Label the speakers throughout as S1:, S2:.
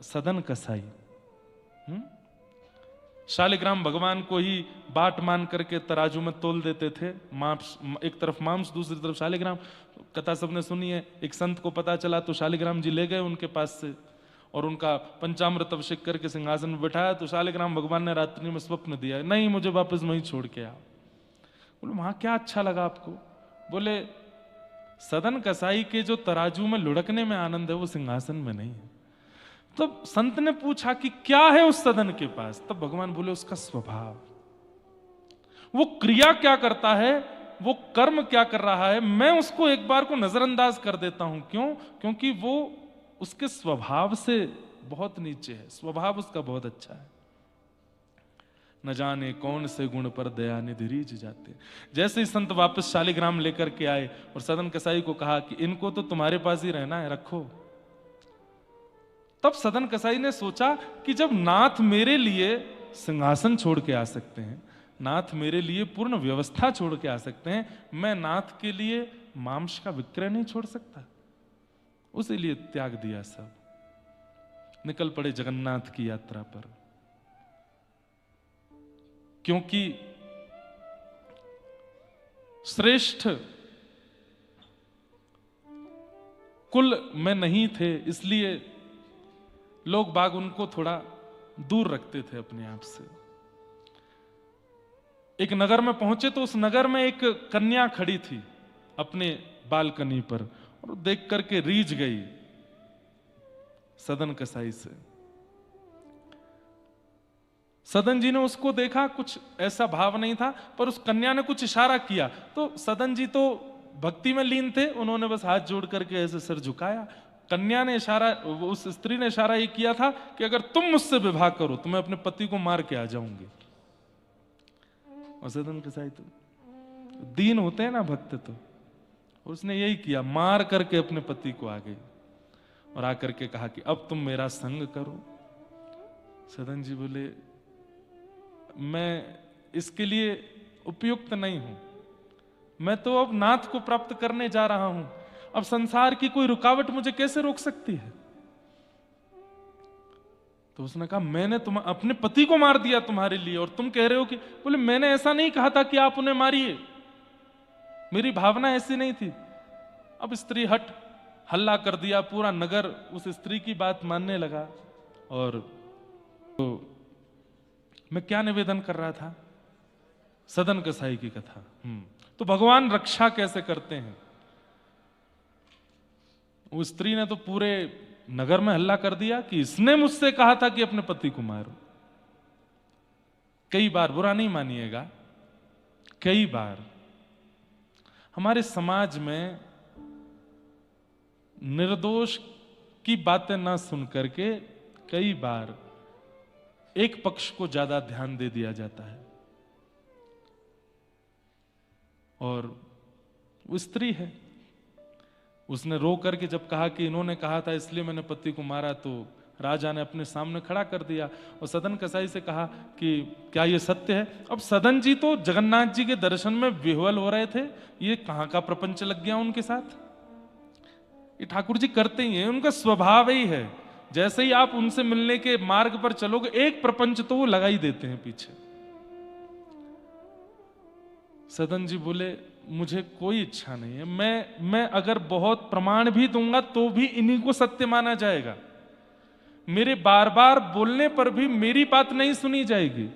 S1: सदन कसाई शालिग्राम भगवान को ही बाट मान करके तराजू में तोल देते थे, मांस एक तरफ मांस दूसरी तरफ शालिग्राम। कथा सबने सुनी है। एक संत को पता चला तो शालिग्राम जी ले गए उनके पास से और उनका पंचामृत अभिषेक करके सिंहासन में बैठाया। तो शालिग्राम भगवान ने रात्रि में स्वप्न दिया, नहीं मुझे वापस वहीं छोड़ के आओ। बोले वहां क्या अच्छा लगा आपको? बोले सदन कसाई के जो तराजू में लुढ़कने में आनंद है वो सिंहासन में नहीं है। तब संत ने पूछा कि क्या है उस सदन के पास? तब भगवान बोले उसका स्वभाव, वो क्रिया क्या करता है, वो कर्म क्या कर रहा है, मैं उसको एक बार को नजरअंदाज कर देता हूं। क्यों? क्योंकि वो उसके स्वभाव से बहुत नीचे है, स्वभाव उसका बहुत अच्छा है। न जाने कौन से गुण पर दया निधि रीझ जाते। जैसे ही संत वापस शालिग्राम लेकर के आए और सदन कसाई को कहा कि इनको तो तुम्हारे पास ही रहना है, रखो। तब सदन कसाई ने सोचा कि जब नाथ मेरे लिए सिंहासन छोड़ के आ सकते हैं, नाथ मेरे लिए पूर्ण व्यवस्था छोड़ के आ सकते हैं, मैं नाथ के लिए मांस का विक्रय नहीं छोड़ सकता। उसी लिए त्याग दिया, सब निकल पड़े जगन्नाथ की यात्रा पर। क्योंकि श्रेष्ठ कुल में नहीं थे, इसलिए लोग बाग उनको थोड़ा दूर रखते थे अपने आप से। एक नगर में पहुंचे तो उस नगर में एक कन्या खड़ी थी अपने बालकनी पर और देख करके रीझ गई सदन कसाई से। सदन जी ने उसको देखा, कुछ ऐसा भाव नहीं था, पर उस कन्या ने कुछ इशारा किया तो सदन जी तो भक्ति में लीन थे, उन्होंने बस हाथ जोड़ करके ऐसे सर झुकाया। कन्या ने इशारा, उस स्त्री ने इशारा ये किया था कि अगर तुम मुझसे विवाह करो तो मैं अपने पति को मार के आ जाऊंगी। और सदन कसाई तो दीन होते हैं ना भक्त, तो उसने यही किया, मार करके अपने पति को आ गई और आकर के कहा कि अब तुम मेरा संग करो। सदन जी बोले मैं इसके लिए उपयुक्त नहीं हूं, मैं तो अब नाथ को प्राप्त करने जा रहा हूं, अब संसार की कोई रुकावट मुझे कैसे रोक सकती है? तो उसने कहा मैंने अपने पति को मार दिया तुम्हारे लिए और तुम कह रहे हो कि, बोले मैंने ऐसा नहीं कहा था कि आप उन्हें मारिए, मेरी भावना ऐसी नहीं थी। अब स्त्री हट हल्ला कर दिया, पूरा नगर उस स्त्री की बात मानने लगा। और तो मैं क्या निवेदन कर रहा था? सदन कसाई की कथा। तो भगवान रक्षा कैसे करते हैं? वो स्त्री ने तो पूरे नगर में हल्ला कर दिया कि इसने मुझसे कहा था कि अपने पति को मारो। कई बार, बुरा नहीं मानिएगा, कई बार हमारे समाज में निर्दोष की बातें ना सुन करके कई बार एक पक्ष को ज्यादा ध्यान दे दिया जाता है। और वो स्त्री है, उसने रो करके जब कहा कि इन्होंने कहा था इसलिए मैंने पति को मारा, तो राजा ने अपने सामने खड़ा कर दिया और सदन कसाई से कहा कि क्या ये सत्य है? अब सदन जी तो जगन्नाथ जी के दर्शन में विह्वल हो रहे थे, ये कहां का प्रपंच लग गया उनके साथ। ये ठाकुर जी करते ही हैं, उनका स्वभाव ही है। जैसे ही आप उनसे मिलने के मार्ग पर चलोगे, एक प्रपंच तो वो लगा ही देते हैं पीछे। सदन जी बोले मुझे कोई इच्छा नहीं है, मैं अगर बहुत प्रमाण भी दूंगा तो भी इन्हीं को सत्य माना जाएगा, मेरे बार बार बोलने पर भी मेरी बात नहीं सुनी जाएगी,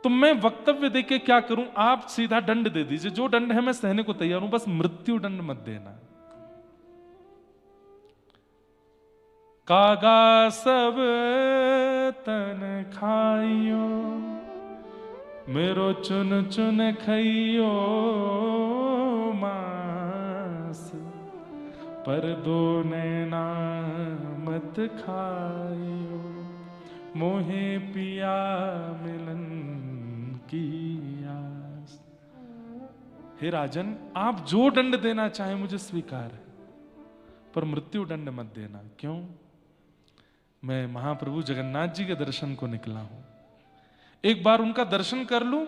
S1: तो मैं वक्तव्य देके क्या करूं? आप सीधा दंड दे दीजिए, जो दंड है मैं सहने को तैयार हूं, बस मृत्यु दंड मत देना। कागा सब तन खाइयो, मेरो चुन चुन खइयो मांस, पर दो नैना मत खाइयो, मोहे पिया मिलन की आस। हे राजन, आप जो दंड देना चाहे मुझे स्वीकार है, पर मृत्यु दंड मत देना। क्यों? मैं महाप्रभु जगन्नाथ जी के दर्शन को निकला हूं, एक बार उनका दर्शन कर लूं,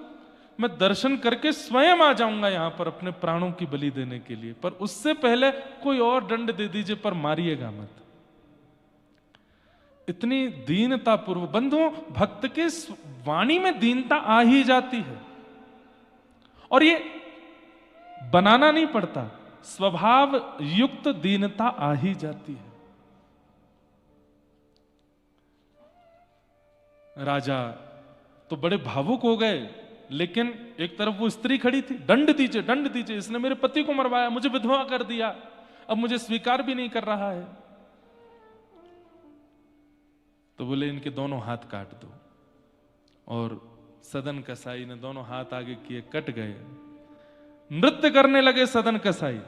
S1: मैं दर्शन करके स्वयं आ जाऊंगा यहां पर अपने प्राणों की बलि देने के लिए, पर उससे पहले कोई और दंड दे दीजिए, पर मारिएगा मत। इतनी दीनता पूर्व। बंधुओं, भक्त के वाणी में दीनता आ ही जाती है, और ये बनाना नहीं पड़ता, स्वभाव युक्त दीनता आ ही जाती है। राजा तो बड़े भावुक हो गए, लेकिन एक तरफ वो स्त्री खड़ी थी, दंड दीजिए दंड दीजिए, इसने मेरे पति को मरवाया, मुझे विधवा कर दिया, अब मुझे स्वीकार भी नहीं कर रहा है। तो बोले इनके दोनों हाथ काट दो, और सदन कसाई ने दोनों हाथ आगे किए, कट गए। नृत्य करने लगे सदन कसाई।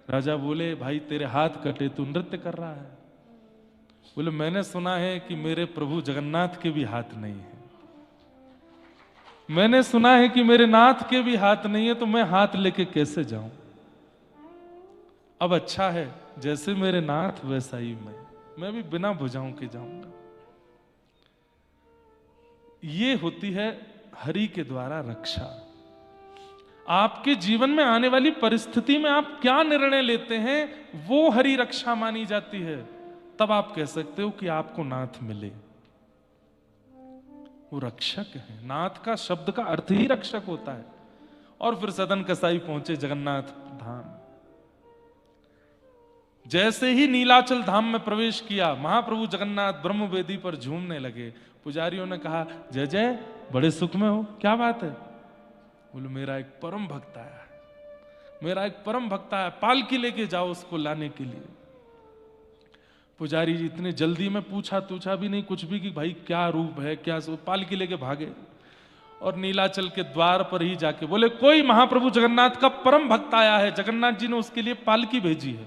S1: राजा बोले भाई तेरे हाथ कटे, तू नृत्य कर रहा है? बोले मैंने सुना है कि मेरे प्रभु जगन्नाथ के भी हाथ नहीं है, मैंने सुना है कि मेरे नाथ के भी हाथ नहीं है, तो मैं हाथ लेके कैसे जाऊं? अब अच्छा है जैसे मेरे नाथ वैसा ही मैं भी बिना भुजाओं के जाऊंगा। ये होती है हरि के द्वारा रक्षा। आपके जीवन में आने वाली परिस्थिति में आप क्या निर्णय लेते हैं, वो हरि रक्षा मानी जाती है। तब आप कह सकते हो कि आपको नाथ मिले। वो रक्षक है। नाथ का शब्द का अर्थ ही रक्षक होता है। और फिर सदन कसाई पहुंचे जगन्नाथ धाम। जैसे ही नीलाचल धाम में प्रवेश किया, महाप्रभु जगन्नाथ ब्रह्म वेदी पर झूमने लगे। पुजारियों ने कहा जय जय, बड़े सुख में हो, क्या बात है? बोले मेरा एक परम भक्त आया, मेरा एक परम भक्त आया, पालकी लेके जाओ उसको लाने के लिए। पुजारी जी इतने जल्दी में पूछा भी नहीं कुछ भी कि भाई क्या रूप है क्या, पालकी लेके भागे और नीलाचल के द्वार पर ही जाके बोले कोई महाप्रभु जगन्नाथ का परम भक्त आया है, जगन्नाथ जी ने उसके लिए पालकी भेजी है।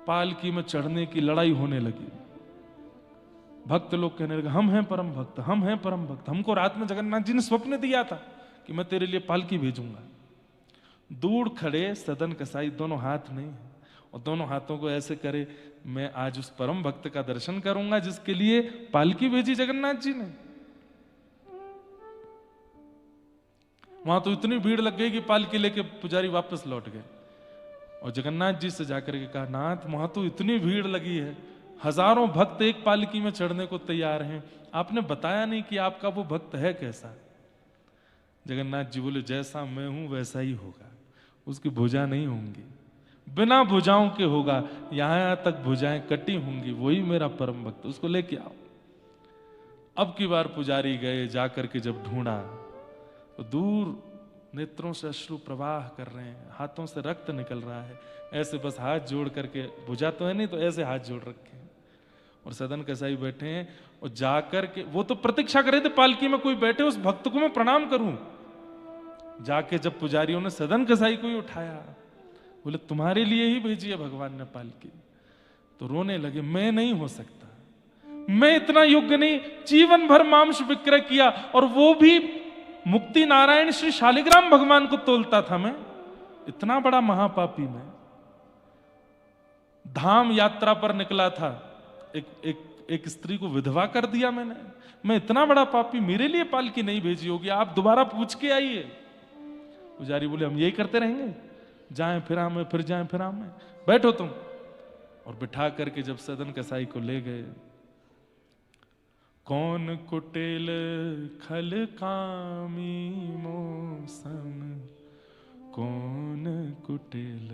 S1: पालकी में चढ़ने की लड़ाई होने लगी। भक्त लोग कहने लगे हम हैं परम भक्त, हम हैं परम भक्त, हमको रात में जगन्नाथ जी ने स्वप्न दिया था कि मैं तेरे लिए पालकी भेजूंगा। दूर खड़े सदन कसाई दोनों हाथ नहीं है, और दोनों हाथों को ऐसे करे मैं आज उस परम भक्त का दर्शन करूंगा जिसके लिए पालकी भेजी जगन्नाथ जी ने। वहां तो इतनी भीड़ लग गई कि पालकी लेके पुजारी वापस लौट गए, और जगन्नाथ जी से जाकर के कहा नाथ वहां तो इतनी भीड़ लगी है, हजारों भक्त एक पालकी में चढ़ने को तैयार हैं, आपने बताया नहीं कि आपका वो भक्त है कैसा। जगन्नाथ जी बोले जैसा मैं हूं वैसा ही होगा, उसकी भुजा नहीं होंगी, बिना भुजाओं के होगा, यहां तक भुजाएं कटी होंगी, वही मेरा परम भक्त, उसको लेके आओ। अब की बार पुजारी गए, जाकर के जब ढूंढा तो दूर नेत्रों से अश्रु प्रवाह कर रहे हैं, हाथों से रक्त निकल रहा है, ऐसे बस हाथ जोड़ करके, भुजा तो है नहीं तो ऐसे हाथ जोड़ रखे हैं, और सदन कसाई बैठे हैं। और जाकर के वो तो प्रतीक्षा कर रहे थे पालकी में कोई बैठे उस भक्त को मैं प्रणाम करूं। जाके जब पुजारियों ने सदन कसाई को ही उठाया, बोले तुम्हारे लिए ही भेजी है भगवान ने पालकी, तो रोने लगे मैं नहीं हो सकता, मैं इतना योग्य नहीं, जीवन भर मांस विक्रय किया, और वो भी मुक्ति नारायण श्री शालिग्राम भगवान को तोलता था, मैं इतना बड़ा महापापी। मैं धाम यात्रा पर निकला था, एक स्त्री को विधवा कर दिया मैंने, मैं इतना बड़ा पापी, मेरे लिए पालकी नहीं भेजी होगी, आप दोबारा पूछ के आइए। पुजारी बोले हम यही करते रहेंगे, जाएं फिर आमें, फिर जाएं फिर आमें, बैठो तुम। और बिठा करके जब सदन कसाई को ले गए, कौन कुटिल खल कामी मौसम, कौन कुटिल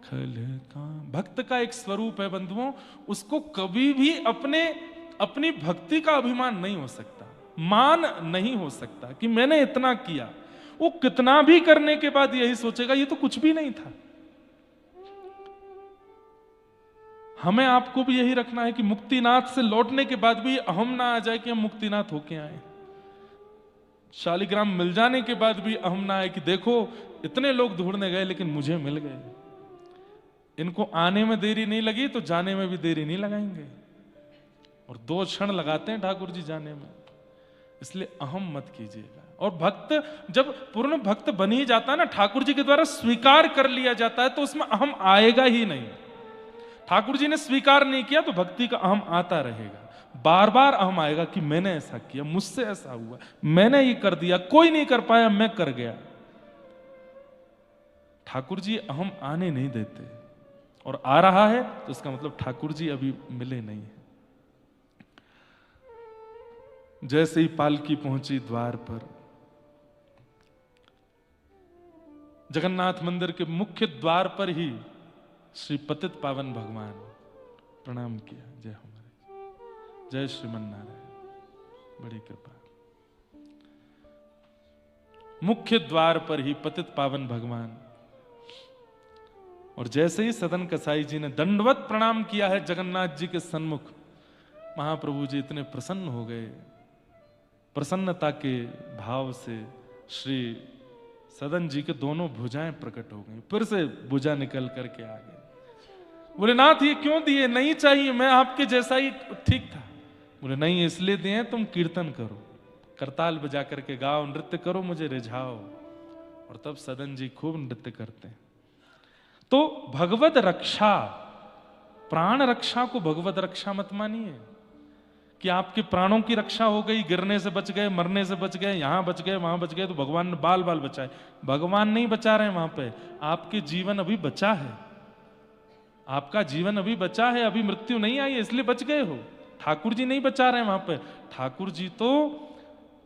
S1: खल काम। भक्त का एक स्वरूप है बंधुओं, उसको कभी भी अपनी भक्ति का अभिमान नहीं हो सकता, मान नहीं हो सकता कि मैंने इतना किया। वो कितना भी करने के बाद यही सोचेगा ये तो कुछ भी नहीं था। हमें आपको भी यही रखना है कि मुक्तिनाथ से लौटने के बाद भी अहम ना आ जाए कि हम मुक्तिनाथ होके आए, शालिग्राम मिल जाने के बाद भी अहम ना आए कि देखो इतने लोग ढूंढने गए लेकिन मुझे मिल गए, इनको आने में देरी नहीं लगी तो जाने में भी देरी नहीं लगाएंगे, और 2 क्षण लगाते हैं ठाकुर जी जाने में, इसलिए अहम मत कीजिएगा। और भक्त जब पूर्ण भक्त बन ही जाता है ना, ठाकुर जी के द्वारा स्वीकार कर लिया जाता है, तो उसमें अहम आएगा ही नहीं। ठाकुर जी ने स्वीकार नहीं किया तो भक्ति का अहम आता रहेगा, बार बार अहम आएगा कि मैंने ऐसा किया, मुझसे ऐसा हुआ, मैंने ये कर दिया, कोई नहीं कर पाया, मैं कर गया। ठाकुर जी अहम आने नहीं देते, और आ रहा है तो इसका मतलब ठाकुर जी अभी मिले नहीं है। जैसे ही पालकी पहुंची द्वार पर, जगन्नाथ मंदिर के मुख्य द्वार पर ही श्री पतित पावन भगवान प्रणाम किया। जय हमारे जय श्रीमन नारायण, बड़ी कृपा। मुख्य द्वार पर ही पतित पावन भगवान, और जैसे ही सदन कसाई जी ने दंडवत प्रणाम किया है जगन्नाथ जी के सन्मुख, महाप्रभु जी इतने प्रसन्न हो गए, प्रसन्नता के भाव से श्री सदन जी के दोनों भुजाएं प्रकट हो गई। फिर से भुजा निकल करके आ गए। बोले नाथ ये क्यों दिए? नहीं चाहिए, मैं आपके जैसा ही ठीक था। बोले नहीं, इसलिए दिए तुम कीर्तन करो, करताल बजा करके गाओ, नृत्य करो, मुझे रिझाओ। और तब सदन जी खूब नृत्य करते हैं। तो भगवत रक्षा, प्राण रक्षा को भगवत रक्षा मत मानिए कि आपके प्राणों की रक्षा हो गई, गिरने से बच गए, मरने से बच गए, यहां बच गए, वहां बच गए, तो भगवान ने बाल बाल बचाए। भगवान नहीं बचा रहे हैं वहां पे, आपके जीवन अभी बचा है, आपका जीवन अभी बचा है, अभी मृत्यु नहीं आई है, इसलिए बच गए हो। ठाकुर जी नहीं बचा रहे हैं वहां पे, ठाकुर जी तो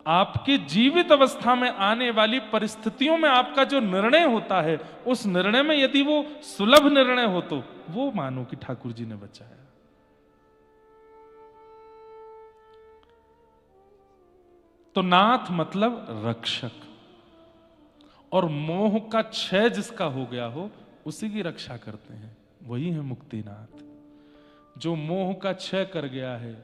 S1: आपके जीवित अवस्था में आने वाली परिस्थितियों में आपका जो निर्णय होता है, उस निर्णय में यदि वो सुलभ निर्णय हो तो वो मानो कि ठाकुर जी ने बचाया। तो नाथ मतलब रक्षक, और मोह का क्षय जिसका हो गया हो उसी की रक्षा करते हैं, वही है मुक्तिनाथ। जो मोह का क्षय कर गया है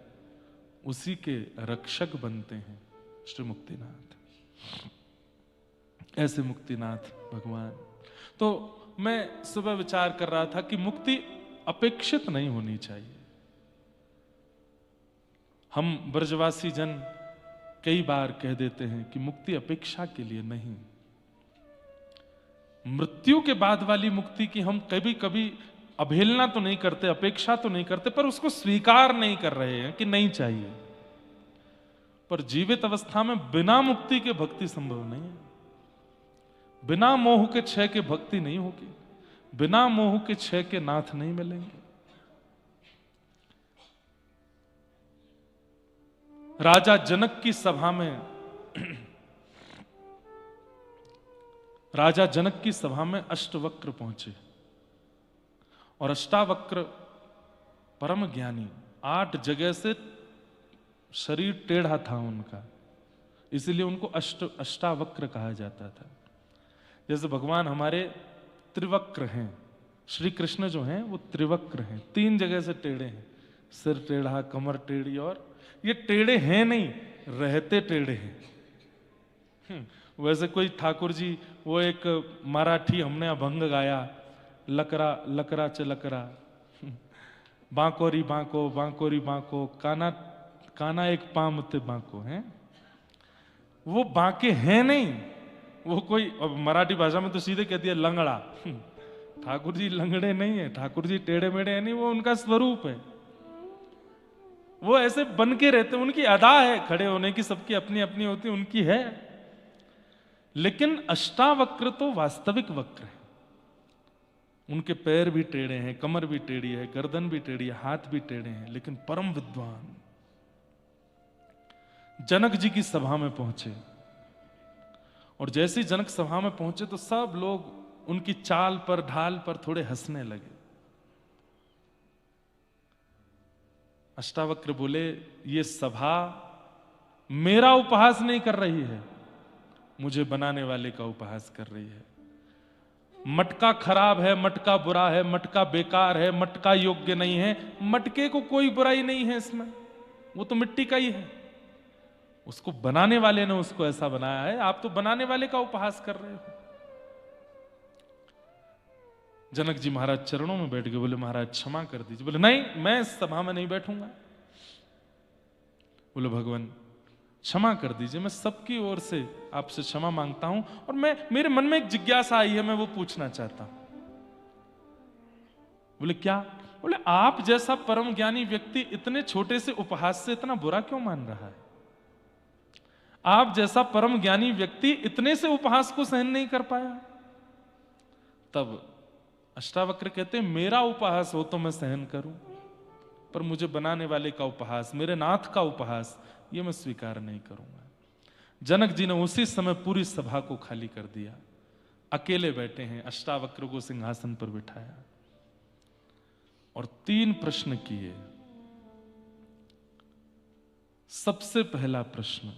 S1: उसी के रक्षक बनते हैं श्री मुक्तिनाथ। ऐसे मुक्तिनाथ भगवान। तो मैं सुबह विचार कर रहा था कि मुक्ति अपेक्षित नहीं होनी चाहिए। हम ब्रजवासी जन कई बार कह देते हैं कि मुक्ति अपेक्षा के लिए नहीं, मृत्यु के बाद वाली मुक्ति की हम कभी कभी अवहेलना तो नहीं करते, अपेक्षा तो नहीं करते, पर उसको स्वीकार नहीं कर रहे हैं कि नहीं चाहिए। पर जीवित अवस्था में बिना मुक्ति के भक्ति संभव नहीं है, बिना मोह के क्षय के भक्ति नहीं होगी, बिना मोह के क्षय के नाथ नहीं मिलेंगे। राजा जनक की सभा में राजा जनक की सभा में अष्टवक्र पहुंचे, और अष्टावक्र परम ज्ञानी, 8 जगह से शरीर टेढ़ा था उनका, इसीलिए उनको अष्टावक्र कहा जाता था। जैसे भगवान हमारे त्रिवक्र हैं, श्री कृष्ण जो हैं वो त्रिवक्र हैं, 3 जगह से टेढ़े हैं, सिर टेढ़ा, कमर टेढ़ी, और ये टेढ़े हैं नहीं, रहते टेढ़े हैं। वैसे कोई ठाकुर जी, वो एक मराठी हमने अभंग गाया, लकरा लकरा च लकरा, बांकोरी बांको, बांकोरी बांको, काना काना एक पामते बांको है, वो बांके हैं नहीं, वो कोई मराठी भाषा में तो सीधे कहती है लंगड़ा। ठाकुर जी लंगड़े नहीं है, ठाकुर जी टेढ़े मेढ़े है नहीं, वो उनका स्वरूप है, वो ऐसे बन के रहते, उनकी अदा है खड़े होने की, सबकी अपनी अपनी होती, उनकी है। लेकिन अष्टावक्र तो वास्तविक वक्र है, उनके पैर भी टेढ़े हैं, कमर भी टेढ़ी है, गर्दन भी टेढ़ी है, हाथ भी टेढ़े हैं, लेकिन परम विद्वान। जनक जी की सभा में पहुंचे, और जैसे ही जनक सभा में पहुंचे तो सब लोग उनकी चाल पर, ढाल पर थोड़े हंसने लगे। अष्टावक्र बोले, ये सभा मेरा उपहास नहीं कर रही है, मुझे बनाने वाले का उपहास कर रही है। मटका खराब है, मटका बुरा है, मटका बेकार है, मटका योग्य नहीं है, मटके को कोई बुराई नहीं है इसमें, वो तो मिट्टी का ही है, उसको बनाने वाले ने उसको ऐसा बनाया है, आप तो बनाने वाले का उपहास कर रहे हो। जनक जी महाराज चरणों में बैठ गए, बोले महाराज क्षमा कर दीजिए। बोले नहीं, मैं इस सभा में नहीं बैठूंगा। बोले भगवान क्षमा कर दीजिए, मैं सबकी ओर से आपसे क्षमा मांगता हूं, और मेरे मन में एक जिज्ञासा आई है, मैं वो पूछना चाहता हूं। बोले क्या? बोले आप जैसा परम ज्ञानी व्यक्ति इतने छोटे से उपहास से इतना बुरा क्यों मान रहा है? आप जैसा परम ज्ञानी व्यक्ति इतने से उपहास को सहन नहीं कर पाया? तब अष्टावक्र कहते मेरा उपहास हो तो मैं सहन करूं, पर मुझे बनाने वाले का उपहास, मेरे नाथ का उपहास, ये मैं स्वीकार नहीं करूंगा। जनक जी ने उसी समय पूरी सभा को खाली कर दिया, अकेले बैठे हैं, अष्टावक्र को सिंहासन पर बिठाया और 3 प्रश्न किए। सबसे पहला प्रश्न,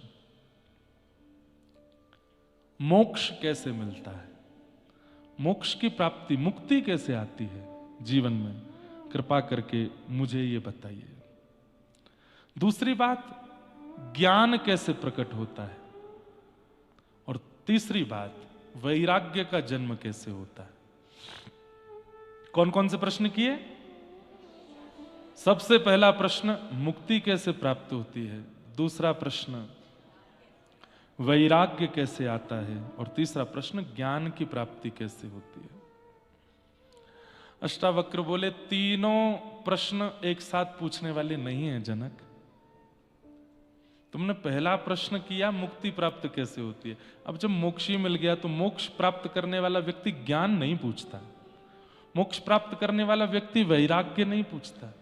S1: मोक्ष कैसे मिलता है? मोक्ष की प्राप्ति, मुक्ति कैसे आती है जीवन में? कृपा करके मुझे ये बताइए। दूसरी बात, ज्ञान कैसे प्रकट होता है? और तीसरी बात, वैराग्य का जन्म कैसे होता है? कौन कौन से प्रश्न किए? सबसे पहला प्रश्न, मुक्ति कैसे प्राप्त होती है? दूसरा प्रश्न, वैराग्य कैसे आता है? और तीसरा प्रश्न, ज्ञान की प्राप्ति कैसे होती है? अष्टावक्र बोले, तीनों प्रश्न एक साथ पूछने वाले नहीं हैं जनक। तुमने पहला प्रश्न किया, मुक्ति प्राप्त कैसे होती है। अब जब मोक्ष ही मिल गया तो मोक्ष प्राप्त करने वाला व्यक्ति ज्ञान नहीं पूछता, मोक्ष प्राप्त करने वाला व्यक्ति वैराग्य नहीं पूछता।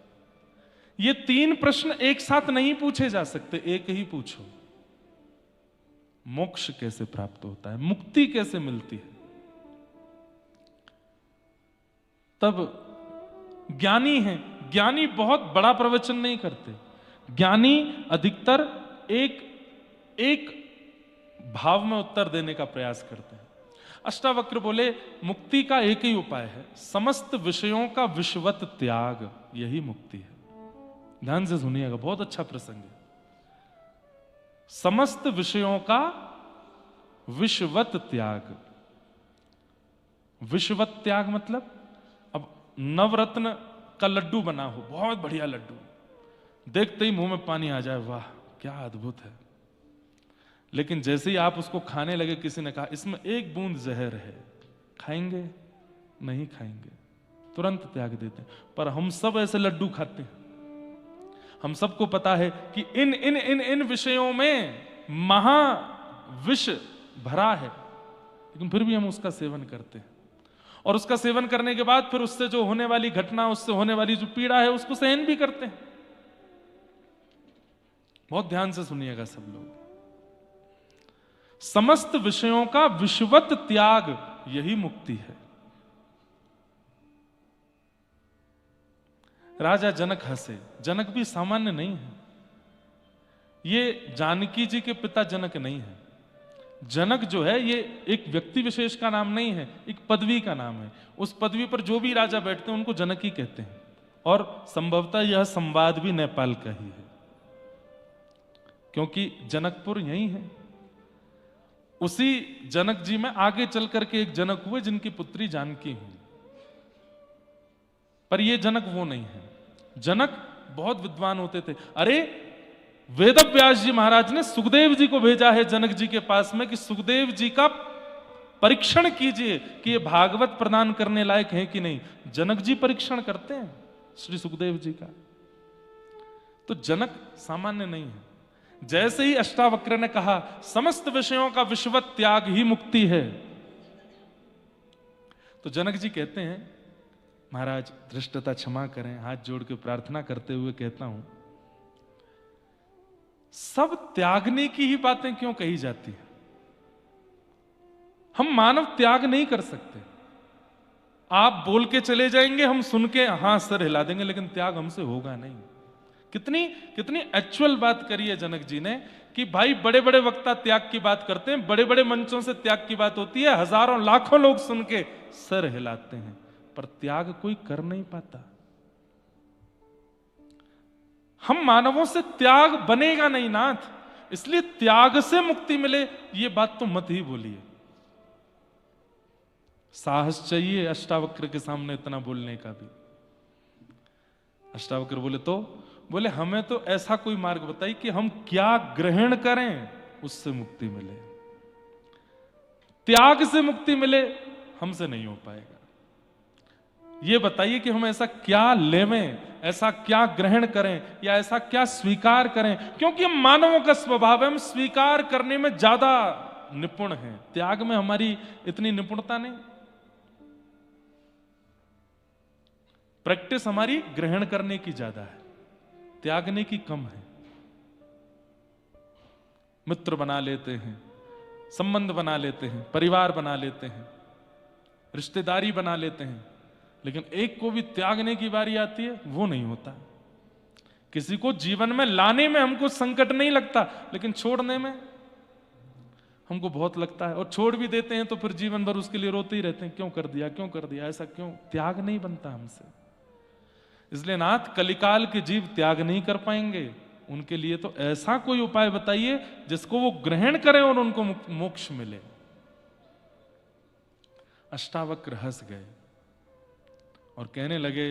S1: ये 3 प्रश्न एक साथ नहीं पूछे जा सकते, एक ही पूछो। मोक्ष कैसे प्राप्त होता है, मुक्ति कैसे मिलती है? तब ज्ञानी हैं, ज्ञानी बहुत बड़ा प्रवचन नहीं करते, ज्ञानी अधिकतर एक भाव में उत्तर देने का प्रयास करते हैं। अष्टावक्र बोले, मुक्ति का एक ही उपाय है, समस्त विषयों का विषवत त्याग, यही मुक्ति है। ध्यान से सुनिएगा, बहुत अच्छा प्रसंग है। समस्त विषयों का विषवत त्याग। विषवत त्याग मतलब, अब नवरत्न का लड्डू बना हो, बहुत बढ़िया लड्डू, देखते ही मुंह में पानी आ जाए, वाह क्या अद्भुत है। लेकिन जैसे ही आप उसको खाने लगे, किसी ने कहा इसमें 1 बूंद जहर है, खाएंगे? नहीं खाएंगे, तुरंत त्याग देते हैं। पर हम सब ऐसे लड्डू खाते हैं। हम सबको पता है कि इन इन इन इन विषयों में महाविष भरा है, लेकिन फिर भी हम उसका सेवन करते हैं। और उसका सेवन करने के बाद फिर उससे जो होने वाली घटना, उससे होने वाली जो पीड़ा है, उसको सहन भी करते हैं। बहुत ध्यान से सुनिएगा सब लोग। समस्त विषयों का विषवत त्याग, यही मुक्ति है। राजा जनक हंसे। जनक भी सामान्य नहीं है, ये जानकी जी के पिता जनक नहीं है। जनक जो है ये एक व्यक्ति विशेष का नाम नहीं है, एक पदवी का नाम है। उस पदवी पर जो भी राजा बैठते हैं उनको जनक ही कहते हैं। और संभवतः यह संवाद भी नेपाल का ही है, क्योंकि जनकपुर यही है। उसी जनक जी में आगे चल करके एक जनक हुए जिनकी पुत्री जानकी हुई, पर ये जनक वो नहीं है। जनक बहुत विद्वान होते थे। अरे वेदव्यास जी महाराज ने सुखदेव जी को भेजा है जनक जी के पास में कि सुखदेव जी का परीक्षण कीजिए कि ये भागवत प्रदान करने लायक है कि नहीं। जनक जी परीक्षण करते हैं श्री सुखदेव जी का। तो जनक सामान्य नहीं है। जैसे ही अष्टावक्र ने कहा समस्त विषयों का विषवत त्याग ही मुक्ति है, तो जनक जी कहते हैं, महाराज धृष्टता क्षमा करें, हाथ जोड़ के प्रार्थना करते हुए कहता हूं, सब त्यागने की ही बातें क्यों कही जाती है? हम मानव त्याग नहीं कर सकते। आप बोल के चले जाएंगे, हम सुन के हां सर हिला देंगे, लेकिन त्याग हमसे होगा नहीं। कितनी कितनी एक्चुअल बात करी है जनक जी ने कि भाई बड़े बड़े वक्ता त्याग की बात करते हैं, बड़े बड़े मंचों से त्याग की बात होती है, हजारों लाखों लोग सुन के सर हिलाते हैं, पर त्याग कोई कर नहीं पाता। हम मानवों से त्याग बनेगा नहीं नाथ, इसलिए त्याग से मुक्ति मिले ये बात तो मत ही बोलिए। साहस चाहिए अष्टावक्र के सामने इतना बोलने का भी। अष्टावक्र बोले तो बोले हमें तो ऐसा कोई मार्ग बताइए कि हम क्या ग्रहण करें उससे मुक्ति मिले। त्याग से मुक्ति मिले हमसे नहीं हो पाएगा। ये बताइए कि हम ऐसा क्या लेवें, ऐसा क्या ग्रहण करें, या ऐसा क्या स्वीकार करें, क्योंकि हम मानवों का स्वभाव है, हम स्वीकार करने में ज्यादा निपुण हैं, त्याग में हमारी इतनी निपुणता नहीं। प्रैक्टिस हमारी ग्रहण करने की ज्यादा है। त्यागने की कम है। मित्र बना लेते हैं, संबंध बना लेते हैं, परिवार बना लेते हैं, रिश्तेदारी बना लेते हैं, लेकिन एक को भी त्यागने की बारी आती है वो नहीं होता। किसी को जीवन में लाने में हमको संकट नहीं लगता, लेकिन छोड़ने में हमको बहुत लगता है। और छोड़ भी देते हैं तो फिर जीवन भर उसके लिए रोते ही रहते हैं, क्यों कर दिया, क्यों कर दिया, ऐसा क्यों। त्याग नहीं बनता हमसे। इसलिए नाथ, कलिकाल के जीव त्याग नहीं कर पाएंगे, उनके लिए तो ऐसा कोई उपाय बताइए जिसको वो ग्रहण करें और उनको मोक्ष मिले। अष्टावक्र हंस गए और कहने लगे,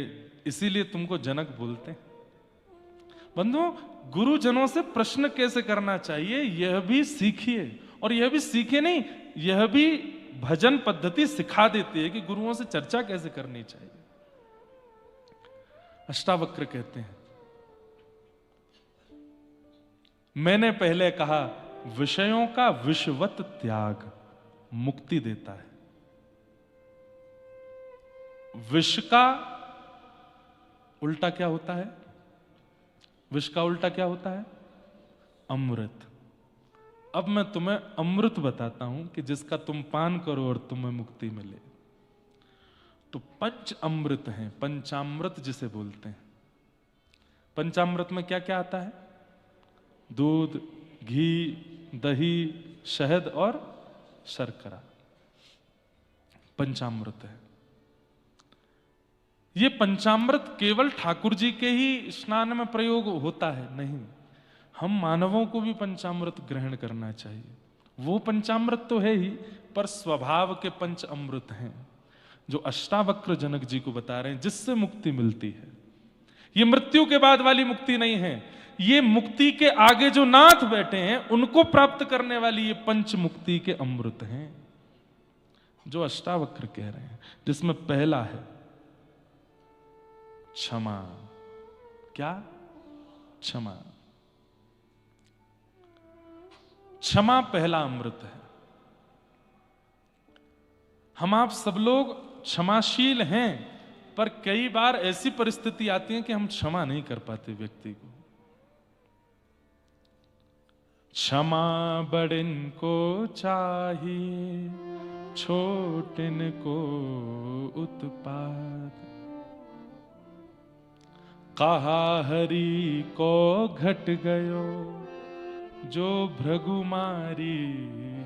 S1: इसीलिए तुमको जनक बोलते हैं। बंधुओं, गुरुजनों से प्रश्न कैसे करना चाहिए यह भी सीखिए, और यह भी सीखे नहीं, यह भी भजन पद्धति सिखा देती है कि गुरुओं से चर्चा कैसे करनी चाहिए। अष्टावक्र कहते हैं, मैंने पहले कहा विषयों का विषवत त्याग मुक्ति देता है। विष का उल्टा क्या होता है? विष का उल्टा क्या होता है? अमृत। अब मैं तुम्हें अमृत बताता हूं कि जिसका तुम पान करो और तुम्हें मुक्ति मिले। तो पंच अमृत हैं, पंचामृत जिसे बोलते हैं। पंचामृत में क्या क्या आता है? दूध, घी, दही, शहद और शर्करा पंचामृत है। ये पंचामृत केवल ठाकुर जी के ही स्नान में प्रयोग होता है? नहीं, हम मानवों को भी पंचामृत ग्रहण करना चाहिए। वो पंचामृत तो है ही, पर स्वभाव के पंच अमृत हैं जो अष्टावक्र जनक जी को बता रहे हैं, जिससे मुक्ति मिलती है। ये मृत्यु के बाद वाली मुक्ति नहीं है, ये मुक्ति के आगे जो नाथ बैठे हैं उनको प्राप्त करने वाली ये पंच मुक्ति के अमृत हैं जो अष्टावक्र कह रहे हैं। जिसमें पहला है क्षमा। क्या? क्षमा। क्षमा पहला अमृत है। हम आप सब लोग क्षमाशील हैं, पर कई बार ऐसी परिस्थिति आती है कि हम क्षमा नहीं कर पाते व्यक्ति को। क्षमा बड़िन को चाहिए, छोटिन को उत्पात। कहा हरि को घट गयो, जो भृगुमारी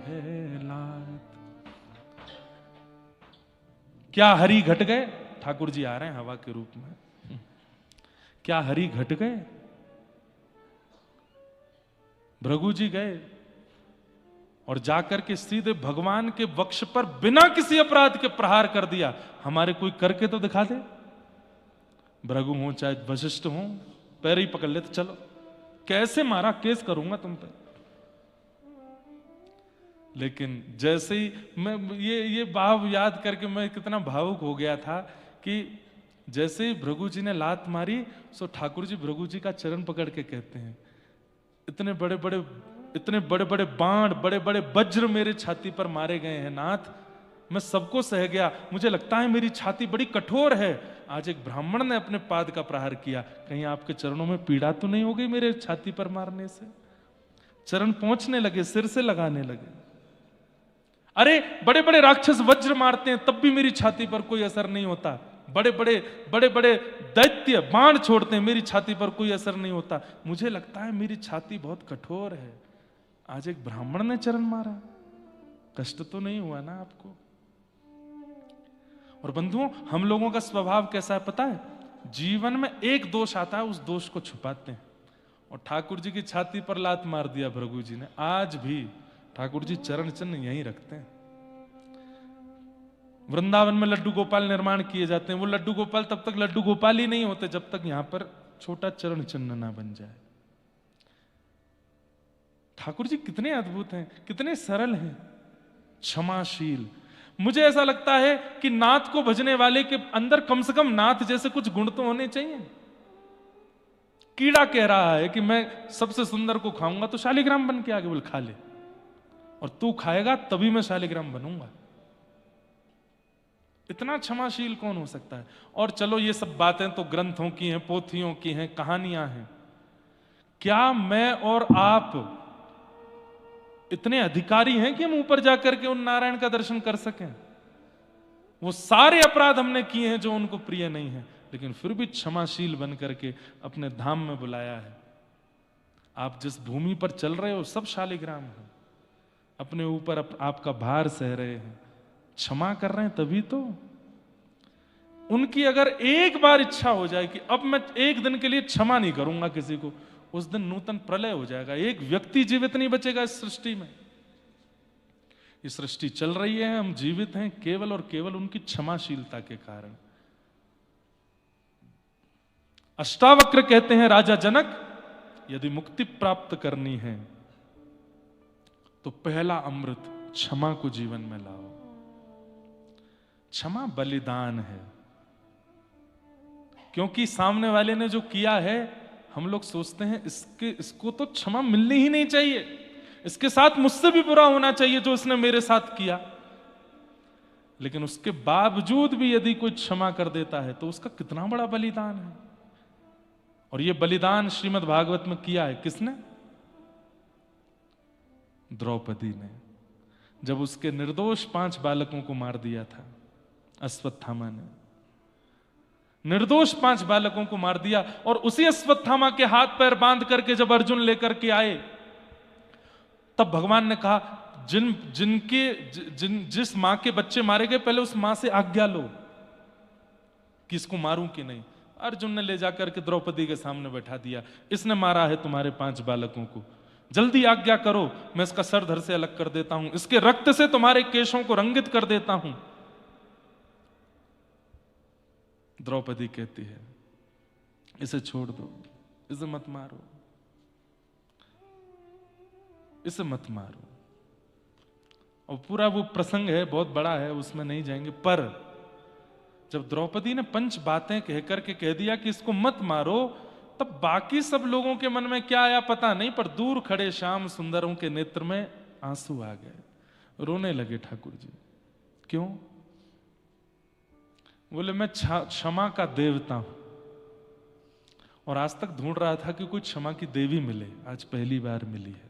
S1: है लात। क्या हरि घट गए? ठाकुर जी आ रहे हैं हवा के रूप में। क्या हरि घट गए? भृगु जी गए और जाकर के सीधे भगवान के वक्ष पर बिना किसी अपराध के प्रहार कर दिया। हमारे कोई करके तो दिखा दे। भृगु हो चाहे वशिष्ठ हो, पैर ही पकड़ ले तो चलो, कैसे मारा, केस करूंगा तुम पे। लेकिन जैसे ही मैं ये भाव याद करके मैं कितना भावुक हो गया था कि जैसे ही भृगु जी ने लात मारी, सो ठाकुर जी भृगु जी का चरण पकड़ के कहते हैं, इतने बड़े बड़े बाण, बड़े बड़े वज्र मेरे छाती पर मारे गए हैं नाथ, मैं सबको सह गया। मुझे लगता है मेरी छाती बड़ी कठोर है। आज एक ब्राह्मण ने अपने पाद का प्रहार किया, कहीं आपके चरणों में पीड़ा तो नहीं हो गई मेरे छाती पर मारने से? चरण पहुंचने लगे, सिर से लगाने लगे। अरे बड़े बड़े राक्षस वज्र मारते हैं तब भी मेरी छाती पर कोई असर नहीं होता। बड़े बड़े दैत्य बाण छोड़ते हैं, मेरी छाती पर कोई असर नहीं होता। मुझे लगता है मेरी छाती बहुत कठोर है। आज एक ब्राह्मण ने चरण मारा, कष्ट तो नहीं हुआ ना आपको? और बंधुओं, हम लोगों का स्वभाव कैसा है पता है? जीवन में एक दोष आता है, उस दोष को छुपाते हैं। और ठाकुर जी की छाती पर लात मार दिया भृगु जी ने। आज भी ठाकुर जी चरण चिन्ह यहीं रखते हैं। वृंदावन में लड्डू गोपाल निर्माण किए जाते हैं। वो लड्डू गोपाल तब तक लड्डू गोपाल ही नहीं होते जब तक यहां पर छोटा चरण चिन्ह ना बन जाए। ठाकुर जी कितने अद्भुत हैं, कितने सरल हैं, क्षमाशील। मुझे ऐसा लगता है कि नाथ को भजने वाले के अंदर कम से कम नाथ जैसे कुछ गुण तो होने चाहिए। कीड़ा कह रहा है कि मैं सबसे सुंदर को खाऊंगा तो शालिग्राम बन के आगे बोल खा ले, और तू खाएगा तभी मैं शालिग्राम बनूंगा। इतना क्षमाशील कौन हो सकता है? और चलो ये सब बातें तो ग्रंथों की हैं, पोथियों की हैं, कहानियां हैं, क्या मैं और आप इतने अधिकारी हैं कि हम ऊपर जाकर के उन नारायण का दर्शन कर सकें? वो सारे अपराध हमने किए हैं जो उनको प्रिय नहीं है, लेकिन फिर भी क्षमाशील बन करके अपने धाम में बुलाया है। आप जिस भूमि पर चल रहे हो सब शालिग्राम है, अपने ऊपर आपका भार सह रहे हैं, क्षमा कर रहे हैं तभी तो। उनकी अगर एक बार इच्छा हो जाए कि अब मैं एक दिन के लिए क्षमा नहीं करूंगा किसी को, उस दिन नूतन प्रलय हो जाएगा। एक व्यक्ति जीवित नहीं बचेगा इस सृष्टि में। ये सृष्टि चल रही है, हम जीवित हैं केवल और केवल उनकी क्षमाशीलता के कारण। अष्टावक्र कहते हैं, राजा जनक, यदि मुक्ति प्राप्त करनी है तो पहला अमृत क्षमा को जीवन में लाओ। क्षमा बलिदान है, क्योंकि सामने वाले ने जो किया है हम लोग सोचते हैं इसको तो क्षमा मिलनी ही नहीं चाहिए, इसके साथ मुझसे भी बुरा होना चाहिए जो इसने मेरे साथ किया। लेकिन उसके बावजूद भी यदि कोई क्षमा कर देता है तो उसका कितना बड़ा बलिदान है। और यह बलिदान श्रीमद् भागवत में किया है किसने? द्रौपदी ने, जब उसके निर्दोष 5 बालकों को मार दिया था। अश्वत्थामा ने निर्दोष 5 बालकों को मार दिया, और उसी अश्वत्थामा के हाथ पैर बांध करके जब अर्जुन लेकर के आए, तब भगवान ने कहा, जिस मां के बच्चे मारे गए पहले उस मां से आज्ञा लो कि इसको मारूं कि नहीं। अर्जुन ने ले जाकर के द्रौपदी के सामने बैठा दिया, इसने मारा है तुम्हारे 5 बालकों को, जल्दी आज्ञा करो, मैं इसका सर धड़ से अलग कर देता हूं, इसके रक्त से तुम्हारे केशों को रंगित कर देता हूं। द्रौपदी कहती है, इसे छोड़ दो, इसे मत मारो, इसे मत मारो। और पूरा वो प्रसंग है, बहुत बड़ा है, उसमें नहीं जाएंगे। पर जब द्रौपदी ने 5 बातें कहकर के कह दिया कि इसको मत मारो, तब बाकी सब लोगों के मन में क्या आया पता नहीं, पर दूर खड़े श्याम सुंदरों के नेत्र में आंसू आ गए, रोने लगे ठाकुर जी। क्यों? बोले, मैं क्षमा का देवता हूं, और आज तक ढूंढ रहा था कि कोई क्षमा की देवी मिले, आज पहली बार मिली है।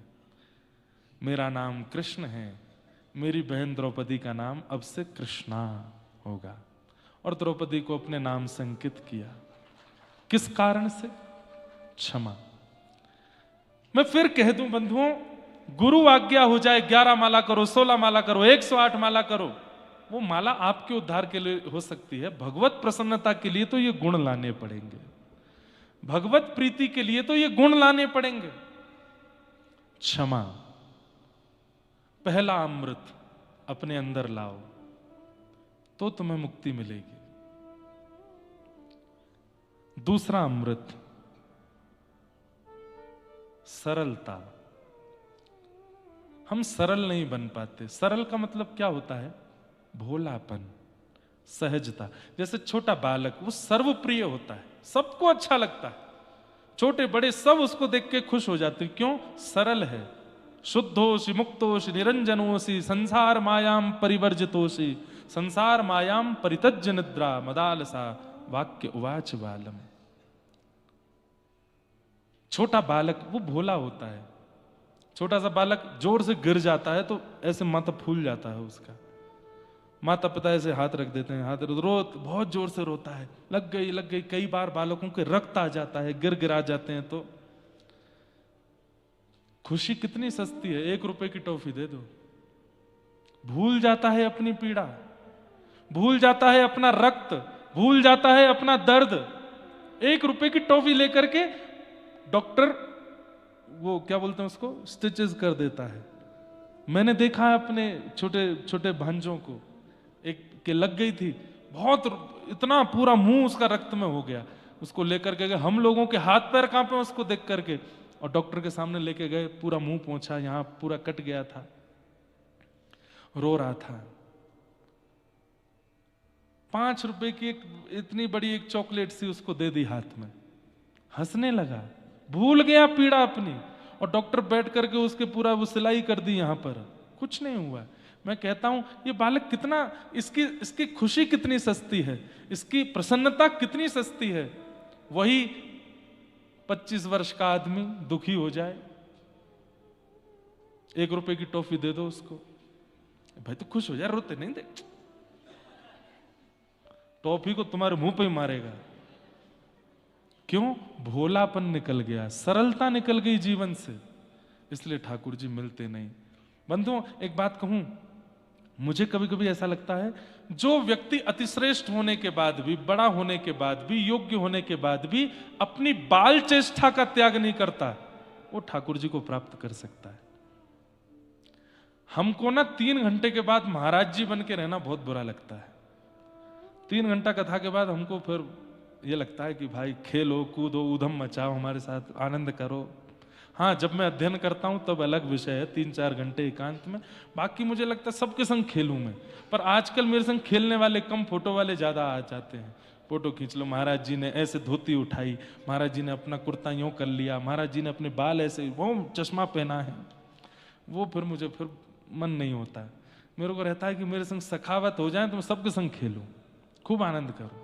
S1: मेरा नाम कृष्ण है, मेरी बहन द्रौपदी का नाम अब से कृष्णा होगा। और द्रौपदी को अपने नाम से अंकित किया। किस कारण से? क्षमा। मैं फिर कह दूं बंधुओं, गुरु आज्ञा हो जाए 11 माला करो, 16 माला करो, 108 माला करो, वो माला आपके उद्धार के लिए हो सकती है। भगवत प्रसन्नता के लिए तो ये गुण लाने पड़ेंगे, भगवत प्रीति के लिए तो ये गुण लाने पड़ेंगे। क्षमा, पहला अमृत अपने अंदर लाओ तो तुम्हें मुक्ति मिलेगी। दूसरा अमृत, सरलता। हम सरल नहीं बन पाते। सरल का मतलब क्या होता है? भोलापन, सहजता। जैसे छोटा बालक, वो सर्वप्रिय होता है, सबको अच्छा लगता है, छोटे बड़े सब उसको देख के खुश हो जाते हैं। क्यों? सरल है। शुद्धोषि मुक्तोषि निरंजनोषि संसार मायाम परिवर्जितोषि संसार मायाम परितज्य निद्रा मदालसा वाक्य उवाच बालम। छोटा बालक वो भोला होता है। छोटा सा बालक जोर से गिर जाता है तो ऐसे माथा फूल जाता है उसका, माता पिता ऐसे हाथ रख देते हैं, हाथ बहुत जोर से रोता है, लग गई। कई बार बालकों के रक्त आ जाता है, गिरा जाते हैं। तो खुशी कितनी सस्ती है, 1 रुपए की टॉफी दे दो, भूल जाता है अपनी पीड़ा, भूल जाता है अपना रक्त, भूल जाता है अपना दर्द। 1 रुपए की टॉफी लेकर के डॉक्टर, वो क्या बोलते हैं उसको, स्टिचेस कर देता है। मैंने देखा है अपने छोटे छोटे भांजों को, एक के लग गई थी बहुत, इतना पूरा मुंह उसका रक्त में हो गया, उसको लेकर के गए, हम लोगों के हाथ पैर कांपे उसको देख करके, और डॉक्टर के सामने लेके गए, पूरा मुंह पोंछा, यहां पूरा कट गया था, रो रहा था। 5 रुपए की एक इतनी बड़ी एक चॉकलेट सी उसको दे दी हाथ में, हंसने लगा, भूल गया पीड़ा अपनी। और डॉक्टर बैठ करके उसके पूरा वो सिलाई कर दी, यहां पर कुछ नहीं हुआ। मैं कहता हूं ये बालक कितना, इसकी खुशी कितनी सस्ती है, इसकी प्रसन्नता कितनी सस्ती है। वही 25 वर्ष का आदमी दुखी हो जाए, 1 रुपए की टॉफी दे दो उसको, भाई तो खुश हो जाए, रोते नहीं दे, टॉफी को तुम्हारे मुंह पे ही मारेगा। क्यों? भोलापन निकल गया, सरलता निकल गई जीवन से, इसलिए ठाकुर जी मिलते नहीं। बंधुओं एक बात कहूं, मुझे कभी कभी ऐसा लगता है जो व्यक्ति अतिश्रेष्ठ होने के बाद भी, बड़ा होने के बाद भी, योग्य होने के बाद भी अपनी बाल चेष्टा का त्याग नहीं करता, वो ठाकुर जी को प्राप्त कर सकता है। हमको ना 3 घंटे के बाद महाराज जी बन के रहना बहुत बुरा लगता है। 3 घंटा कथा के बाद हमको फिर ये लगता है कि भाई खेलो कूदो, ऊधम मचाओ, हमारे साथ आनंद करो। हाँ, जब मैं अध्ययन करता हूं तब अलग विषय है, 3-4 घंटे एकांत में, बाकी मुझे लगता है सबके संग खेलूं मैं। पर आजकल मेरे संग खेलने वाले कम, फोटो वाले ज्यादा आ जाते हैं। फोटो खींच लो, महाराज जी ने ऐसे धोती उठाई, महाराज जी ने अपना कुर्ता यूं कर लिया, महाराज जी ने अपने बाल ऐसे, वो चश्मा पहना है, वो फिर मुझे फिर मन नहीं होता। मेरे को रहता है कि मेरे संग सखावत हो जाए तो मैं सबके संग खेलूं, खूब आनंद करूं।